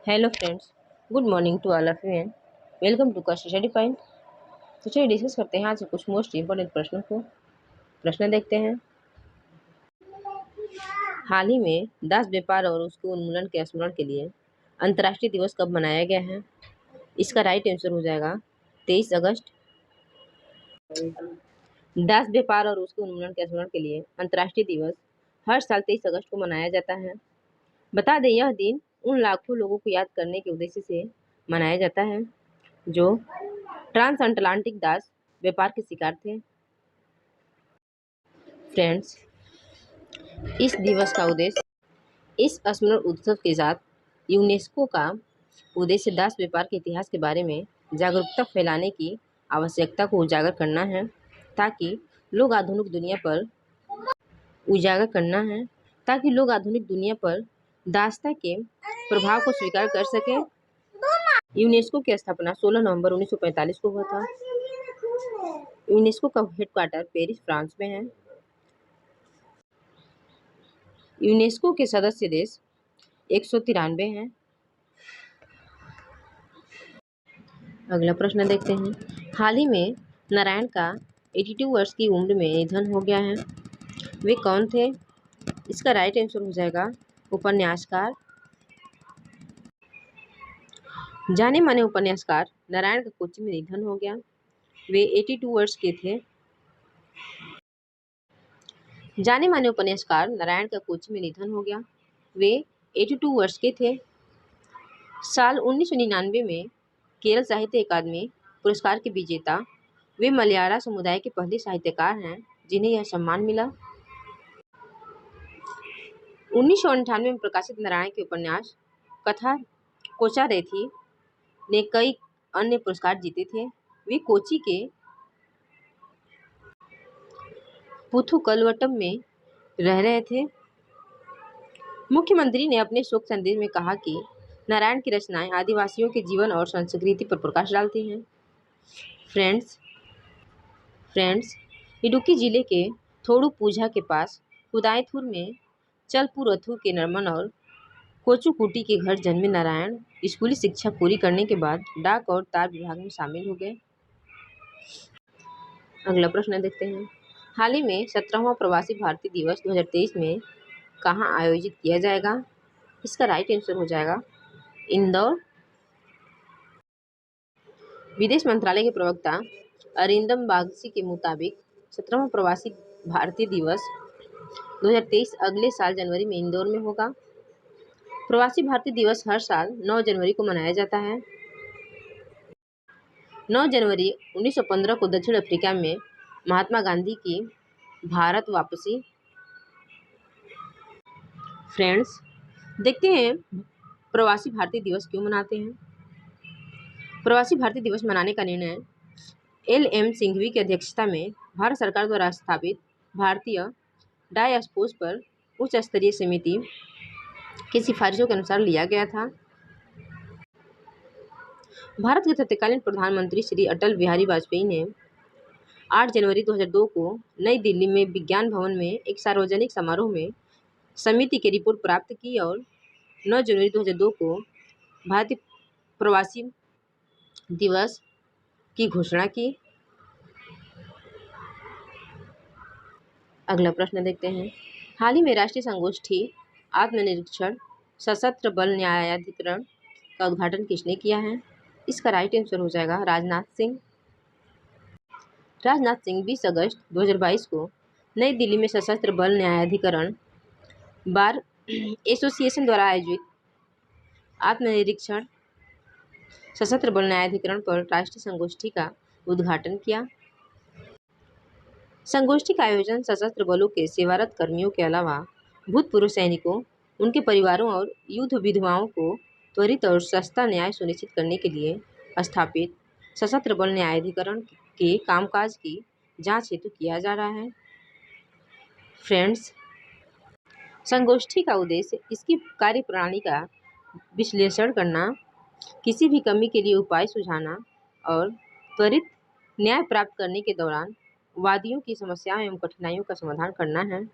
Hello friends, good morning to all of you and welcome to Cost Study Point। तो चलिए discuss करते हैं आज कुछ मोस्ट इम्पोर्टेंट प्रश्नों को। प्रश्न देखते हैं। हाल ही में दास व्यापार और उसके उन्मूलन के स्मरण के लिए अंतर्राष्ट्रीय दिवस कब मनाया गया है? इसका राइट आंसर हो जाएगा 23 अगस्त। दास व्यापार और उसके उन्मूलन के स्मरण के लिए अंतर्राष्ट्रीय दिवस हर साल 23 अगस्त को मनाया जाता है। बता दें, यह दिन उन लाखों लोगों को याद करने के उद्देश्य से मनाया जाता है जो ट्रांस अटलांटिक दास व्यापार के शिकार थे। फ्रेंड्स, इस दिवस का उद्देश्य इस स्मरण उत्सव के साथ यूनेस्को का उद्देश्य दास व्यापार के इतिहास के बारे में जागरूकता फैलाने की आवश्यकता को उजागर करना है ताकि लोग आधुनिक दुनिया पर दासता के प्रभाव को स्वीकार कर सकें। यूनेस्को की स्थापना 16 नवंबर 1945 को हुआ था। यूनेस्को का हेडक्वार्टर पेरिस, फ्रांस में है। यूनेस्को के सदस्य देश 193 हैं। अगला प्रश्न देखते हैं। हाल ही में नारायण का 82 वर्ष की उम्र में निधन हो गया है। वे कौन थे? इसका राइट आंसर हो जाएगा उपन्यासकार। जाने माने उपन्यासकार नारायण का कोच्चि में निधन हो गया। वे 82 वर्ष के थे। जाने माने उपन्यासकार नारायण का कोच्चि में निधन हो गया। वे 82 वर्ष के थे। साल 1999 में केरल साहित्य अकादमी पुरस्कार के विजेता वे मलयाला समुदाय के पहले साहित्यकार हैं जिन्हें यह सम्मान मिला। 1998 में प्रकाशित नारायण के उपन्यास कथा कोचारेथी ने कई अन्य पुरस्कार जीते थे। वे कोच्चि के पुथुकलवट्टम में रह रहे थे। मुख्यमंत्री ने अपने शोक संदेश में कहा कि नारायण की रचनाएं आदिवासियों के जीवन और संस्कृति पर प्रकाश डालती हैं। फ्रेंड्स, इडुक्की जिले के थोडुपुझा के पास कुदायथुर में चलपुरथु के नरमन और कोचुकुटी के घर जन्मे नारायण स्कूली शिक्षा पूरी करने के बाद डाक और तार विभाग में शामिल हो गए। अगला प्रश्न देखते हैं। हाल ही में 17वां प्रवासी भारतीय दिवस 2023 में कहाँ आयोजित किया जाएगा? इसका राइट आंसर हो जाएगा इंदौर। विदेश मंत्रालय के प्रवक्ता अरिंदम बागची के मुताबिक 17वां प्रवासी भारतीय दिवस 2023 अगले साल जनवरी में इंदौर में होगा। प्रवासी भारतीय दिवस हर साल 9 जनवरी को मनाया जाता है। 9 जनवरी 1915 को दक्षिण अफ्रीका में महात्मा गांधी की भारत वापसी। फ्रेंड्स, देखते हैं प्रवासी भारतीय दिवस क्यों मनाते हैं। प्रवासी भारतीय दिवस मनाने का निर्णय LM सिंघवी की अध्यक्षता में भारत सरकार द्वारा स्थापित भारतीय डायस्पोरा पर उच्च स्तरीय समिति की सिफारिशों के अनुसार लिया गया था। भारत के तत्कालीन प्रधानमंत्री श्री अटल बिहारी वाजपेयी ने 8 जनवरी 2002 को नई दिल्ली में विज्ञान भवन में एक सार्वजनिक समारोह में समिति की रिपोर्ट प्राप्त की और 9 जनवरी 2002 को भारतीय प्रवासी दिवस की घोषणा की। अगला प्रश्न देखते हैं। हाल ही में राष्ट्रीय संगोष्ठी आत्मनिरीक्षण सशस्त्र बल न्यायाधिकरण का उद्घाटन किसने किया है? इसका राइट आंसर हो जाएगा राजनाथ सिंह। राजनाथ सिंह 20 अगस्त 2022 को नई दिल्ली में सशस्त्र बल न्यायाधिकरण बार एसोसिएशन द्वारा आयोजित आत्मनिरीक्षण सशस्त्र बल न्यायाधिकरण पर राष्ट्रीय संगोष्ठी का उद्घाटन किया। संगोष्ठी का आयोजन सशस्त्र बलों के सेवारत कर्मियों के अलावा भूतपूर्व सैनिकों, उनके परिवारों और युद्ध विधवाओं को त्वरित और सस्ता न्याय सुनिश्चित करने के लिए स्थापित सशस्त्र बल न्यायाधिकरण के कामकाज की जांच हेतु किया जा रहा है। फ्रेंड्स, संगोष्ठी का उद्देश्य इसकी कार्यप्रणाली का विश्लेषण करना, किसी भी कमी के लिए उपाय सुझाना और त्वरित न्याय प्राप्त करने के दौरान वादियों की समस्याओं एवं कठिनाइयों का समाधान करना है।